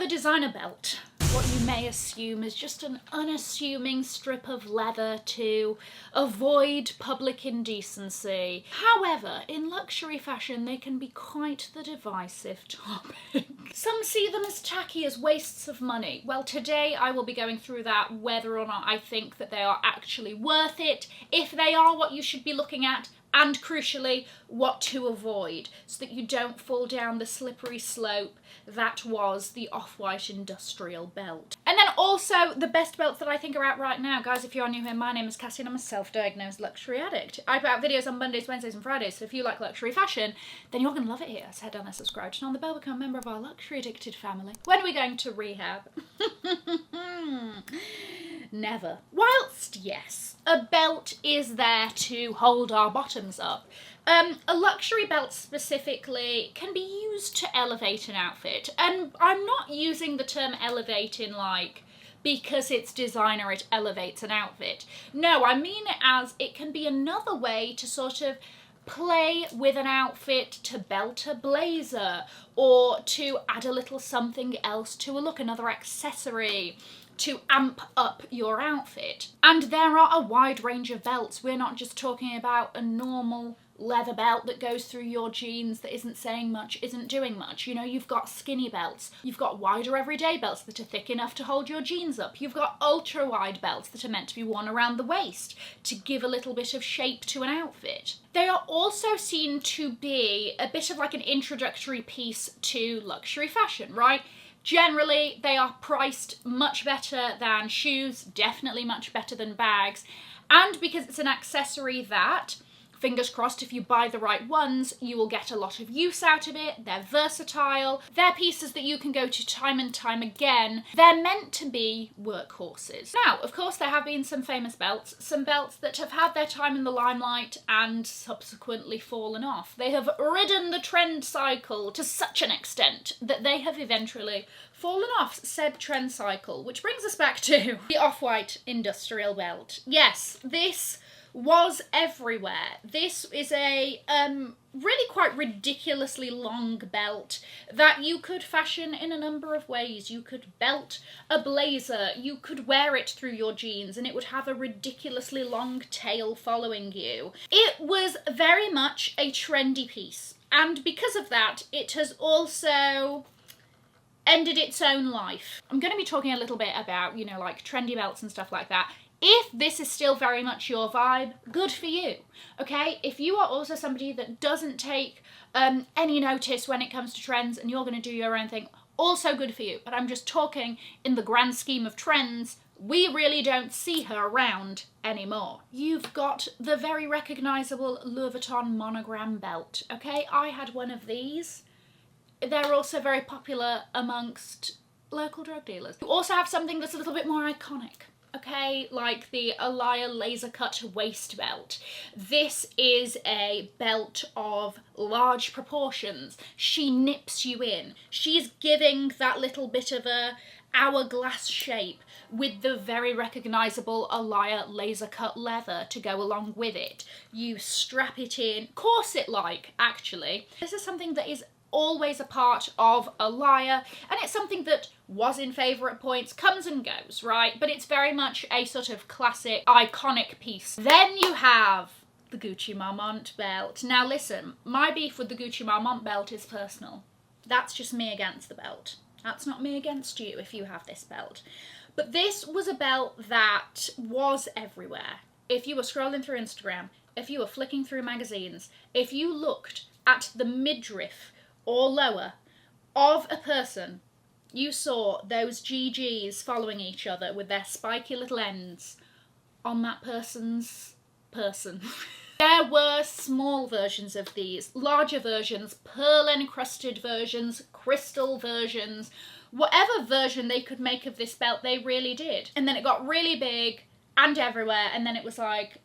the designer belt, what you may assume is just an unassuming strip of leather to avoid public indecency. However, in luxury fashion, they can be quite the divisive topic. Some see them as tacky, as wastes of money. Well, today I will be going through that, whether or not I think that they are actually worth it, if they are what you should be looking at, and crucially, what to avoid, so that you don't fall down the slippery slope that was the Off-White industrial belt. And then also, the best belts that I think are out right now. Guys, if you're new here, my name is Cassie and I'm a self-diagnosed luxury addict. I put out videos on Mondays, Wednesdays and Fridays, so if you like luxury fashion, then you're going to love it here. So head down there, subscribe, turn on the bell, become a member of our luxury addicted family. When are we going to rehab? Never. Whilst, yes, a belt is there to hold our bottoms up, a luxury belt specifically can be used to elevate an outfit. And I'm not using the term elevate in like, because it's designer it elevates an outfit. No, I mean it as it can be another way to sort of play with an outfit, to belt a blazer, or to add a little something else to a look, another accessory, to amp up your outfit. And there are a wide range of belts. We're not just talking about a normal leather belt that goes through your jeans that isn't saying much, isn't doing much. You know, you've got skinny belts, you've got wider everyday belts that are thick enough to hold your jeans up, you've got ultra wide belts that are meant to be worn around the waist to give a little bit of shape to an outfit. They are also seen to be a bit of like an introductory piece to luxury fashion, right? Generally, they are priced much better than shoes, definitely much better than bags, and because it's an accessory that, fingers crossed, if you buy the right ones, you will get a lot of use out of it. They're versatile. They're pieces that you can go to time and time again. They're meant to be workhorses. Now, of course, there have been some famous belts, some belts that have had their time in the limelight and subsequently fallen off. They have ridden the trend cycle to such an extent that they have eventually fallen off said trend cycle, which brings us back to the Off-White industrial belt. Yes, this was everywhere. This is a really quite ridiculously long belt that you could fashion in a number of ways. You could belt a blazer, you could wear it through your jeans and it would have a ridiculously long tail following you. It was very much a trendy piece, and because of that it has also ended its own life. I'm going to be talking a little bit about, you know, like trendy belts and stuff like that. If this is still very much your vibe, good for you, okay? If you are also somebody that doesn't take any notice when it comes to trends and you're going to do your own thing, also good for you. But I'm just talking in the grand scheme of trends, we really don't see her around anymore. You've got the very recognisable Louis Vuitton monogram belt, okay? I had one of these. They're also very popular amongst local drug dealers. You also have something that's a little bit more iconic. Okay, like the Alaïa laser cut waist belt. This is a belt of large proportions. She nips you in. She's giving that little bit of a hourglass shape with the very recognisable Alaïa laser cut leather to go along with it. You strap it in, corset-like actually. This is something that is always a part of Alaïa, and it's something that was in favour at points, comes and goes, right? But it's very much a sort of classic, iconic piece. Then you have the Gucci Marmont belt. Now listen, my beef with the Gucci Marmont belt is personal. That's just me against the belt. That's not me against you if you have this belt. But this was a belt that was everywhere. If you were scrolling through Instagram, if you were flicking through magazines, if you looked at the midriff or lower of a person, you saw those GGs following each other with their spiky little ends on that person's person. There were small versions of these, larger versions, pearl encrusted versions, crystal versions, whatever version they could make of this belt, they really did. And then it got really big and everywhere, and then it was like,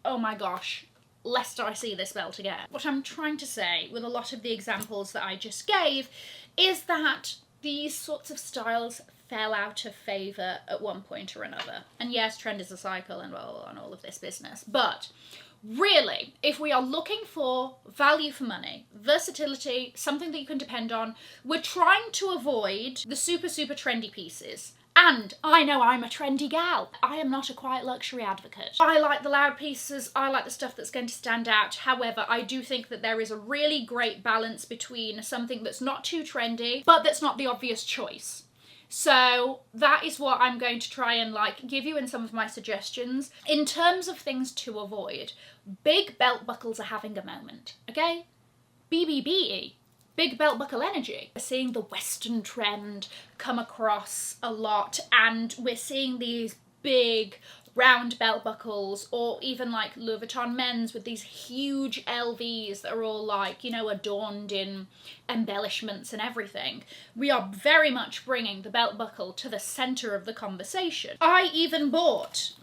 oh my gosh, lest I see this belt again. What I'm trying to say with a lot of the examples that I just gave is that these sorts of styles fell out of favour at one point or another. And yes, trend is a cycle and blah, blah, blah, and all of this business. But Really, if we are looking for value for money, versatility, something that you can depend on, we're trying to avoid the super, super trendy pieces. And I know I'm a trendy gal. I am not a quiet luxury advocate. I like the loud pieces, I like the stuff that's going to stand out. However, I do think that there is a really great balance between something that's not too trendy, but that's not the obvious choice. So that is what I'm going to try and give you in some of my suggestions. In terms of things to avoid, big belt buckles are having a moment, okay? BBBE, big belt buckle energy. We're seeing the Western trend come across a lot, and we're seeing these big round belt buckles, or even like Louis Vuitton men's with these huge LVs that are all adorned in embellishments and everything. We are very much bringing the belt buckle to the center of the conversation. I even bought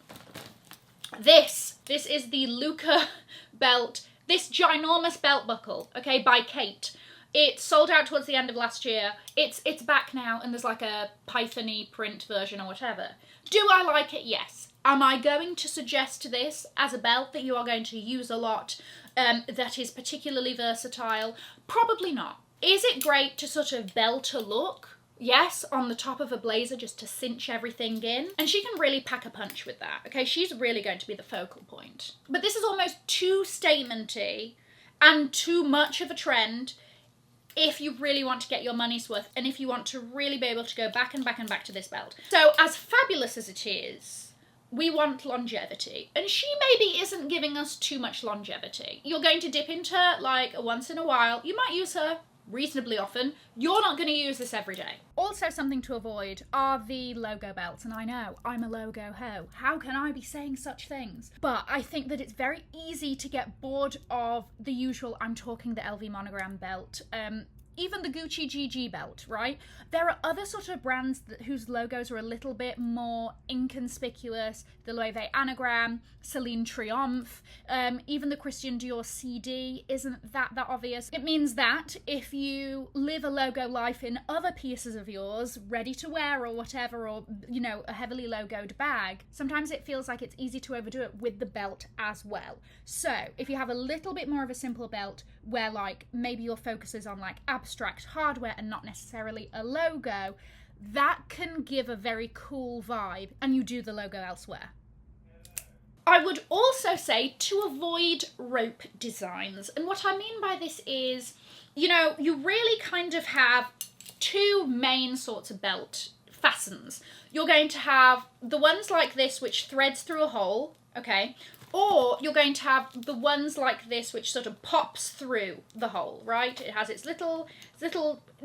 this. This is the Luca belt, this ginormous belt buckle, okay, by Kate. It sold out towards the end of last year. It's back now, and there's like a Python-y print version or whatever. Do I like it? Yes. Am I going to suggest this as a belt that you are going to use a lot, that is particularly versatile? Probably not. Is it great to sort of belt a look? Yes, on the top of a blazer just to cinch everything in. And she can really pack a punch with that, okay? She's really going to be the focal point. But this is almost too statement-y and too much of a trend if you really want to get your money's worth, and if you want to really be able to go back and back and back to this belt. So as fabulous as it is, we want longevity, and she maybe isn't giving us too much longevity. You're going to dip into her like once in a while. You might use her reasonably often. You're not going to use this every day. Also, something to avoid are the logo belts, and I know I'm a logo ho. How can I be saying such things? But I think that it's very easy to get bored of the usual, I'm talking the LV monogram belt, even the Gucci GG belt, right? There are other sort of brands whose logos are a little bit more inconspicuous. The Loewe anagram, Celine Triomphe, even the Christian Dior CD isn't that obvious. It means that if you live a logo life in other pieces of yours, ready to wear or whatever, or, a heavily logoed bag, sometimes it feels like it's easy to overdo it with the belt as well. So if you have a little bit more of a simple belt where maybe your focus is on abstract hardware and not necessarily a logo, that can give a very cool vibe, and you do the logo elsewhere. I would also say to avoid rope designs, and what I mean by this is, you really kind of have two main sorts of belt fastens. You're going to have the ones like this which threads through a hole, okay, or you're going to have the ones like this which sort of pops through the hole, right? It has its little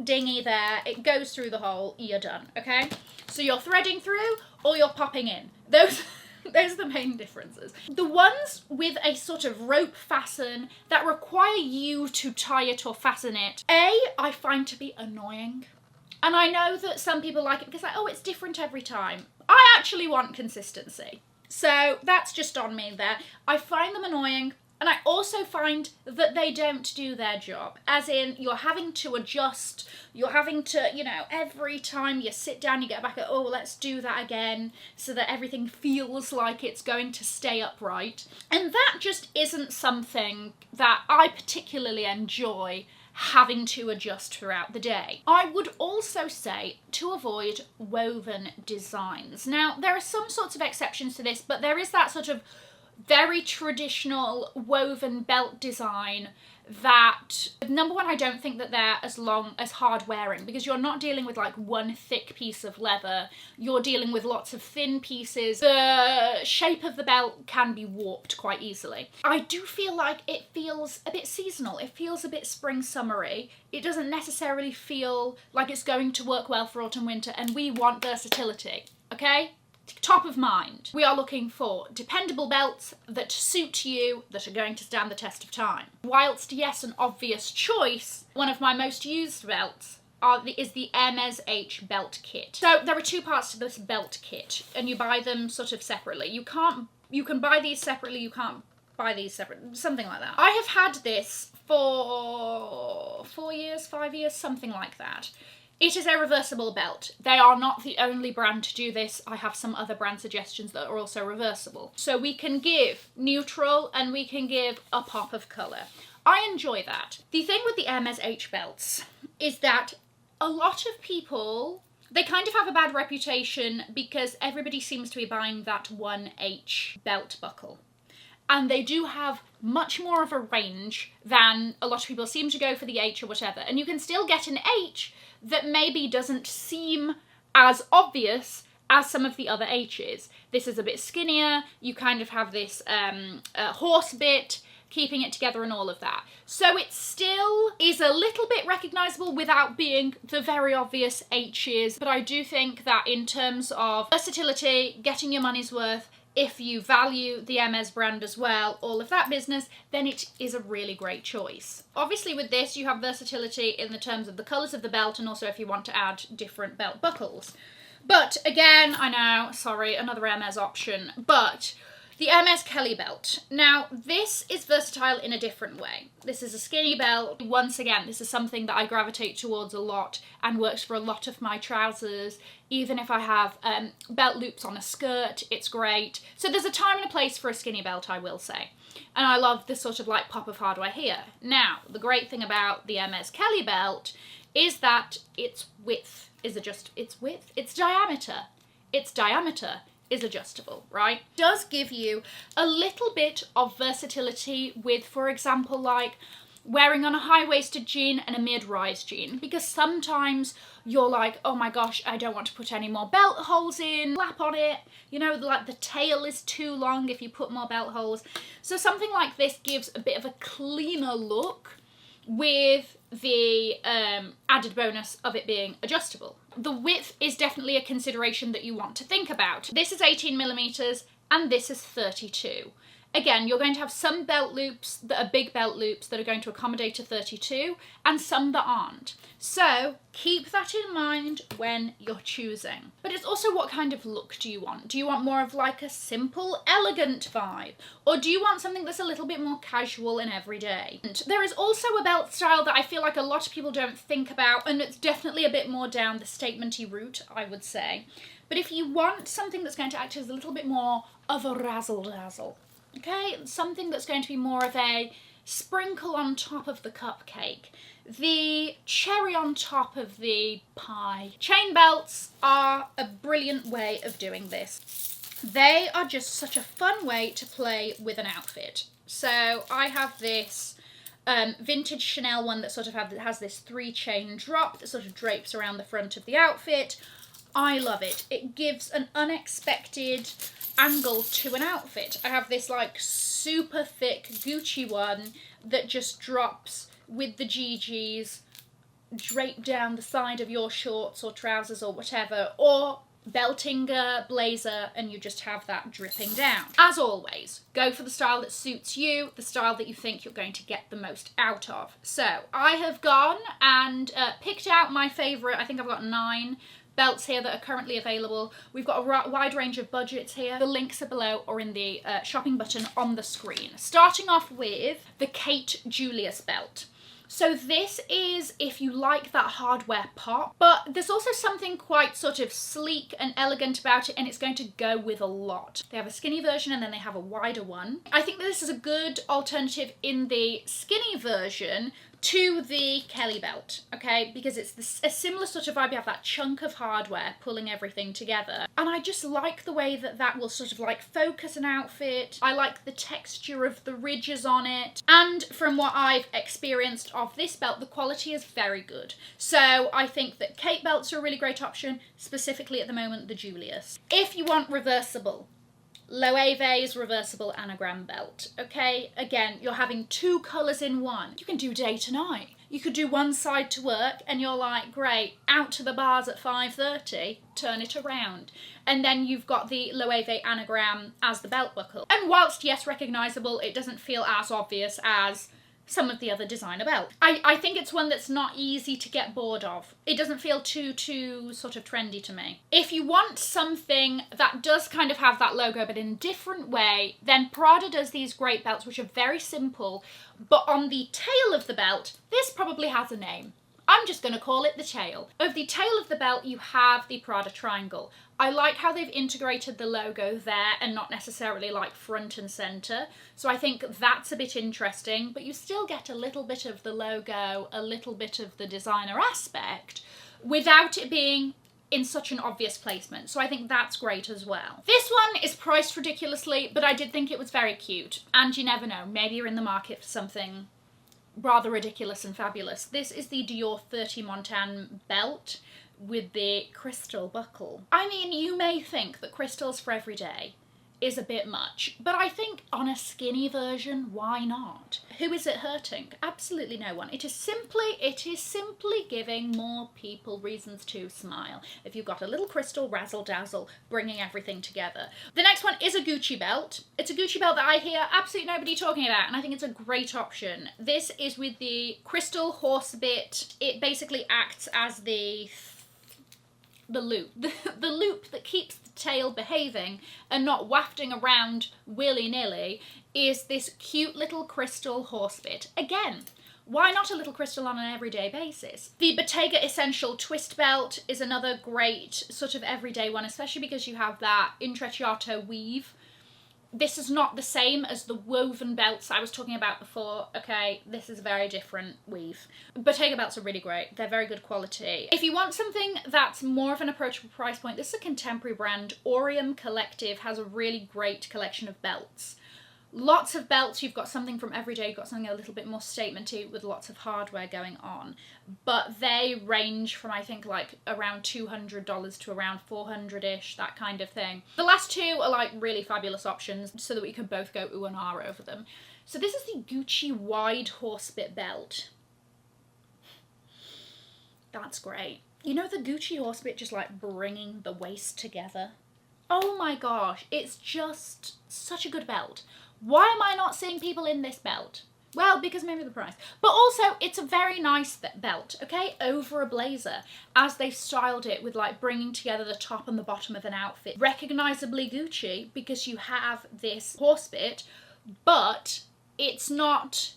dingy there, it goes through the hole, you're done, okay? So you're threading through or you're popping in. Those are the main differences. The ones with a sort of rope fasten that require you to tie it or fasten it, I find to be annoying. And I know that some people like it because it's different every time. I actually want consistency. So that's just on me there. I find them annoying, and I also find that they don't do their job. As in, you're having to adjust, you're having to, every time you sit down, you get back at, let's do that again, so that everything feels like it's going to stay upright. And that just isn't something that I particularly enjoy having to adjust throughout the day. I would also say to avoid woven designs. Now, there are some sorts of exceptions to this, but there is that sort of very traditional woven belt design that, number one, I don't think that they're as hard wearing, because you're not dealing with one thick piece of leather, you're dealing with lots of thin pieces. The shape of the belt can be warped quite easily. I do feel like it feels a bit seasonal, it feels a bit spring-summery. It doesn't necessarily feel like it's going to work well for autumn-winter, and we want versatility, okay? Top of mind. We are looking for dependable belts that suit you, that are going to stand the test of time. Whilst, yes, an obvious choice, one of my most used belts is the Hermes H belt kit. So there are two parts to this belt kit, and you buy them sort of separately. You can buy these separately, you can't buy these separately, something like that. I have had this for 4 years, 5 years, something like that. It is a reversible belt. They are not the only brand to do this. I have some other brand suggestions that are also reversible. So we can give neutral and we can give a pop of colour. I enjoy that. The thing with the Hermes H belts is that a lot of people, they kind of have a bad reputation because everybody seems to be buying that 1H belt buckle. And they do have much more of a range than a lot of people seem to go for the H or whatever. And you can still get an H that maybe doesn't seem as obvious as some of the other H's. This is a bit skinnier, you kind of have this horse bit keeping it together and all of that. So it still is a little bit recognisable without being the very obvious H's, but I do think that in terms of versatility, getting your money's worth, if you value the Hermes brand as well, all of that business, then it is a really great choice. Obviously with this you have versatility in the terms of the colours of the belt and also if you want to add different belt buckles. But again, I know, sorry, another Hermes option, but the Hermes Kelly belt. Now, this is versatile in a different way. This is a skinny belt. Once again, this is something that I gravitate towards a lot and works for a lot of my trousers. Even if I have belt loops on a skirt, it's great. So there's a time and a place for a skinny belt, I will say. And I love this sort of like pop of hardware here. Now, the great thing about the Hermes Kelly belt is that its width is its diameter is adjustable, right? It does give you a little bit of versatility with, for example, like wearing on a high-waisted jean and a mid-rise jean, because sometimes you're like, oh my gosh, I don't want to put any more belt holes in, flap on it, you know, like the tail is too long if you put more belt holes. So something like this gives a bit of a cleaner look with the added bonus of it being adjustable. The width is definitely a consideration that you want to think about. This is 18mm and this is 32. Again, you're going to have some belt loops that are big belt loops that are going to accommodate a 32 and some that aren't. So keep that in mind when you're choosing. But it's also what kind of look do you want? Do you want more of like a simple, elegant vibe? Or do you want something that's a little bit more casual and everyday? And there is also a belt style that I feel like a lot of people don't think about, and it's definitely a bit more down the statement-y route, I would say. But if you want something that's going to act as a little bit more of a razzle-dazzle, okay, something that's going to be more of a sprinkle on top of the cupcake, the cherry on top of the pie. Chain belts are a brilliant way of doing this. They are just such a fun way to play with an outfit. So I have this vintage Chanel one that sort of has this 3-chain drop that sort of drapes around the front of the outfit. I love it. It gives an unexpected angle to an outfit. I have this like super thick Gucci one that just drops with the GGs draped down the side of your shorts or trousers or whatever, or belting a blazer and you just have that dripping down. As always, go for the style that suits you, the style that you think you're going to get the most out of. So I have gone and picked out my favourite. I think I've got 9 belts here that are currently available. We've got a wide range of budgets here. The links are below or in the shopping button on the screen. Starting off with the Kate Julius belt. So this is if you like that hardware pop, but there's also something quite sort of sleek and elegant about it, and it's going to go with a lot. They have a skinny version and then they have a wider one. I think that this is a good alternative in the skinny version to the Kelly belt, okay, because it's a similar sort of vibe. You have that chunk of hardware pulling everything together, and I just like the way that that will sort of like focus an outfit. I like the texture of the ridges on it, and from what I've experienced of this belt, the quality is very good. So I think that Kate belts are a really great option, specifically at the moment the Julius. If you want reversible, Loewe's reversible anagram belt, okay? Again, you're having 2 colours in one. You can do day to night. You could do one side to work and you're like, great, out to the bars at 5:30, turn it around. And then you've got the Loewe anagram as the belt buckle. And whilst, yes, recognisable, it doesn't feel as obvious as some of the other designer belts. I think it's one that's not easy to get bored of. It doesn't feel too sort of trendy to me. If you want something that does kind of have that logo but in a different way, then Prada does these great belts which are very simple, but on the tail of the belt, this probably has a name. I'm just going to call it the tail. Of the tail of the belt, you have the Prada triangle. I like how they've integrated the logo there and not necessarily like front and centre. So I think that's a bit interesting, but you still get a little bit of the logo, a little bit of the designer aspect without it being in such an obvious placement. So I think that's great as well. This one is priced ridiculously, but I did think it was very cute. And you never know, maybe you're in the market for something rather ridiculous and fabulous. This is the Dior 30 Montane belt with the crystal buckle. I mean, you may think that crystals for every day is a bit much, but I think on a skinny version, why not? Who is it hurting? Absolutely no one. It is simply giving more people reasons to smile. If you've got a little crystal razzle dazzle bringing everything together. The next one is a Gucci belt. It's a Gucci belt that I hear absolutely nobody talking about, and I think it's a great option. This is with the crystal horse bit. It basically acts as the loop. The loop that keeps the tail behaving and not wafting around willy-nilly is this cute little crystal horse bit. Again, why not a little crystal on an everyday basis? The Bottega Essential twist belt is another great sort of everyday one, especially because you have that intrecciato weave. This is not the same as the woven belts I was talking about before, okay? This is a very different weave. Bottega belts are really great. They're very good quality. If you want something that's more of an approachable price point, this is a contemporary brand. Orium Collective has a really great collection of belts. Lots of belts, you've got something from everyday, you've got something a little bit more statementy with lots of hardware going on. But they range from, I think, like around $200 to around $400-ish, that kind of thing. The last two are like really fabulous options so that we can both go ooh and ah over them. So this is the Gucci wide horsebit belt. That's great. You know the Gucci horsebit just like bringing the waist together? Oh my gosh, it's just such a good belt. Why am I not seeing people in this belt? Well, because maybe the price. But also, it's a very nice belt, okay? Over a blazer, as they've styled it with like bringing together the top and the bottom of an outfit. Recognisably Gucci, because you have this horsebit, but it's not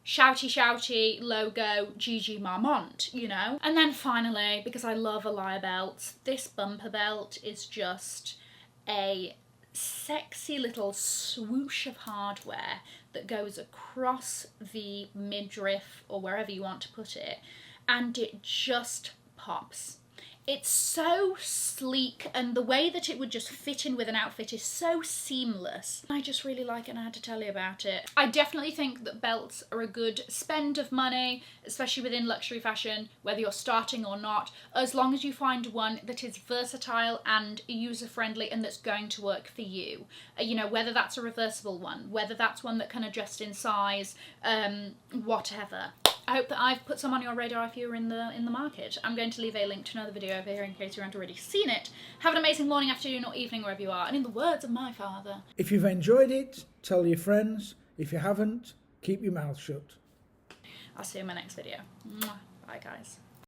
shouty logo Gigi Marmont, you know? And then finally, because I love Alaïa belts, this bumper belt is just a sexy little swoosh of hardware that goes across the midriff or wherever you want to put it, and it just pops. It's so sleek, and the way that it would just fit in with an outfit is so seamless. I just really like it and I had to tell you about it. I definitely think that belts are a good spend of money, especially within luxury fashion, whether you're starting or not, as long as you find one that is versatile and user-friendly and that's going to work for you. You know, whether that's a reversible one, whether that's one that can adjust in size, whatever. I hope that I've put some on your radar if you're in the market. I'm going to leave a link to another video over here in case you haven't already seen it. Have an amazing morning, afternoon or evening wherever you are. And in the words of my father, if you've enjoyed it, tell your friends. If you haven't, keep your mouth shut. I'll see you in my next video. Bye guys.